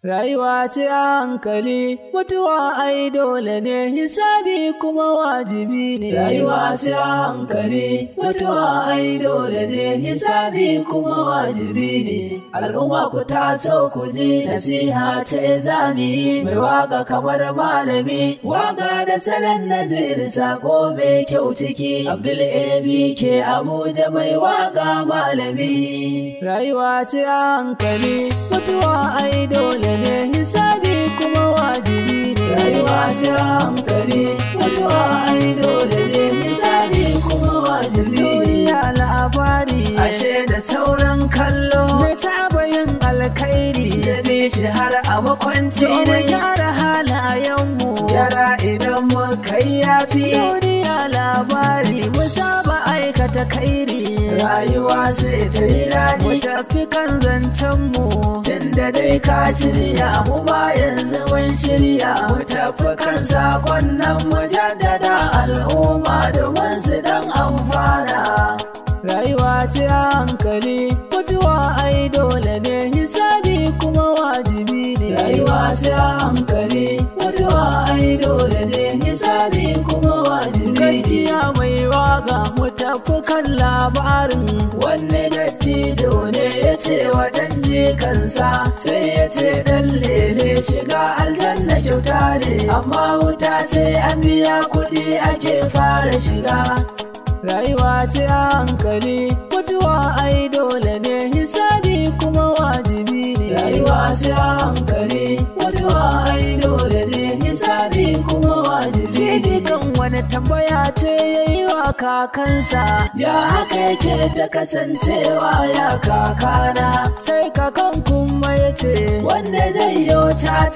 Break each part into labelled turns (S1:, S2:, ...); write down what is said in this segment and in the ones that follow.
S1: Rayuwa sai a hankali, mutuwa ai dole ne, hisabi kuma wajibi ne. Rayuwa sai a hankali, mutuwa ai dole ne, hisabi kuma wajibi ne. Al'umma ku taso ku ji nasiha ce zami, mai waka kamar malami, waka da salon nazir sako mai kyau ciki. Abdul ABK Abuja mai waka malami. Rayuwa sai a hankali, mutuwa ai dole ne, hisabi kuma wajibi ne. Rayuwa sai a hankali, mutuwa ai dole ne, hisabi kuma wajibi ne. Duniya labari ashe da sauran kallo, mai saba yin alkhairi zabe shi har a makwanci ne. Gyara halayenmu yara idan muka yi yafi. Duniya labari mu saba aikata kairi, rayuwa sai ta yi daɗi. Mu tafi kan zancenmu tunda dai ka shirya, mu ba yanzu mun shirya. Mu tafi kan sakon nan mu jaddada al'umma domin su dan amfana. Rayuwa sai a hankali, mutuwa ai dole ne, hisabi kuma wajibi ne. Rayuwa sai a hankali, mutuwa ai dole ne, hisabi kuma wajibi ne. Gaskiya mai waka mu tafi kan labarin wanne dattijo ne ya ce wa ɗan jikansa, sai ya ce ɗan lele shiga aljanna kyauta ne, amma wuta sai an biya kuɗi ake fara shiga. Rayuwa sai a hankali, mutuwa ai dole ne, hisabi kuma wajibi ne. Rayuwa sai a hankali, mutuwa ai dole ne, hisabi kuma wajibi ne. Shi kan wani tambaya ce ya yi wa kakansa, ya haka yake ta kasancewa ya kakana. Sai kakan kuma ya ce wanda zai yi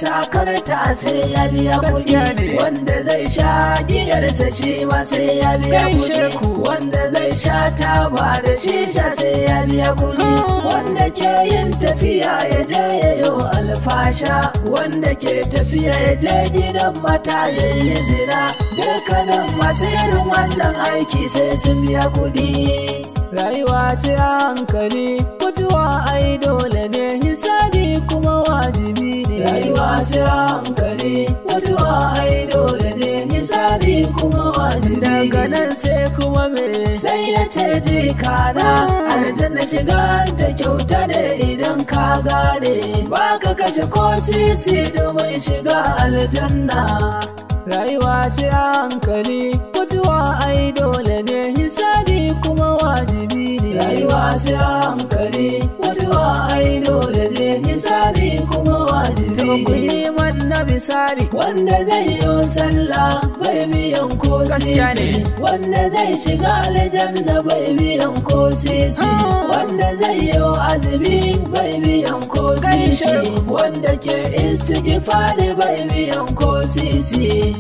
S1: takarta sai ya biya kuɗi, wanda zai sha giyarsa shi ma sai ya biya kuɗi, wanda zai sha taba da shisha sai ya biya kuɗi, wanda ke yin tafiya ya je ya yi alfasha, wanda ke tafiya ya je gidan mata ya yi zina. Dukkanin masu irin wannan aiki sai sun biya kuɗi. Rayuwa sai a hankali, mutuwa ai dole ne, hisabi kuma wajibi ne. Rayuwa sai a hankali, mutuwa ai dole ne, hisabi kuma wajibi ne. Daga nan sai kuma me sai ya ce jikana, aljanna shiga ta kyauta ne idan ka gane, ba ka kashe ko sisi domin shiga aljanna. Rayuwa sai a hankali, mutuwa ai dole ne, hisabi kuma wajibi ne. Rayuwa sai a hankali, mutuwa ai dole ne, hisabi kuma wajibi ne. To liman na misali, wanda zai yi sallah bai biyan ko sisi, wanda zai shiga aljanna bai biyan ko sisi, wanda zai yi azumi bai biyan ko sisi, wanda ke istighfari bai biyan ko sisi.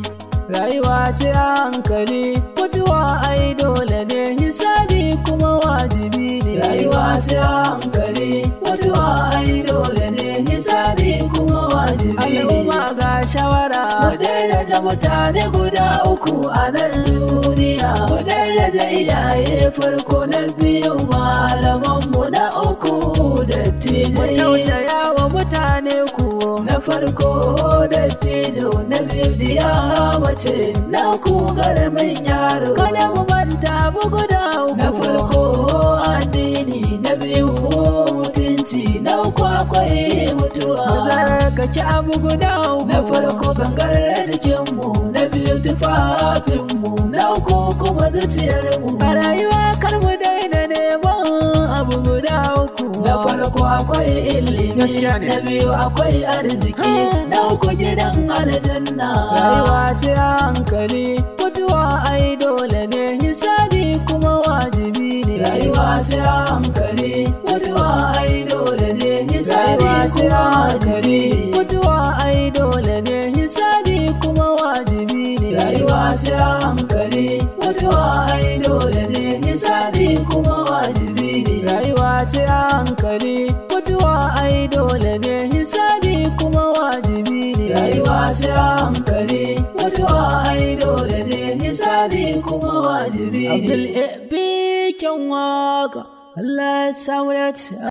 S1: Rayuwa sai a hankali, mutuwa ai dole ne, hisabi kuma wajibi ne. Rayuwa sai a hankali, mutuwa ai dole ne, hisabi kuma wajibi ne. Al'umma ga shawara, mu daraja mutane guda uku a nan duniya. Mu daraja iyaye farko, na biyu malamanmu, na uku dattijai. Mu tausaya wa mutane ku, na farko dattijo, na biyu diya mace, na uku ƙaramin yaro. Kada mu manta abu guda uku, na farko addini, na biyu mutunci, na uku akwai mutuwa. Mu tsarkake abu guda uku, na farko gangar jikinmu, na biyu tufafinmu, na uku kuma zuciyarmu. A rayuwa kar mu daina neman abu guda uku, na farko akwai ilimi, na biyu akwai arziki, na uku gidan aljanna. Rayuwa sai a hankali, mutuwa ai dole ne, hisabi kuma wajibi ne. Rayuwa sai a hankali, mutuwa ai dole ne, hisabi kuma wajibi ne. Mutuwa ai dole ne, hisabi kuma wajibi ne. Rayuwa sai a hankali, mutuwa ai dole ne, hisabi kuma wajibi ne. Rayuwa sai a hankali, mutuwa ai dole ne, hisabi kuma wajibi ne. Rayuwa sai a hankali, mutuwa ai dole ne, hisabi kuma wajibi ne. Abdul ABK waka, Allah ya samu dace.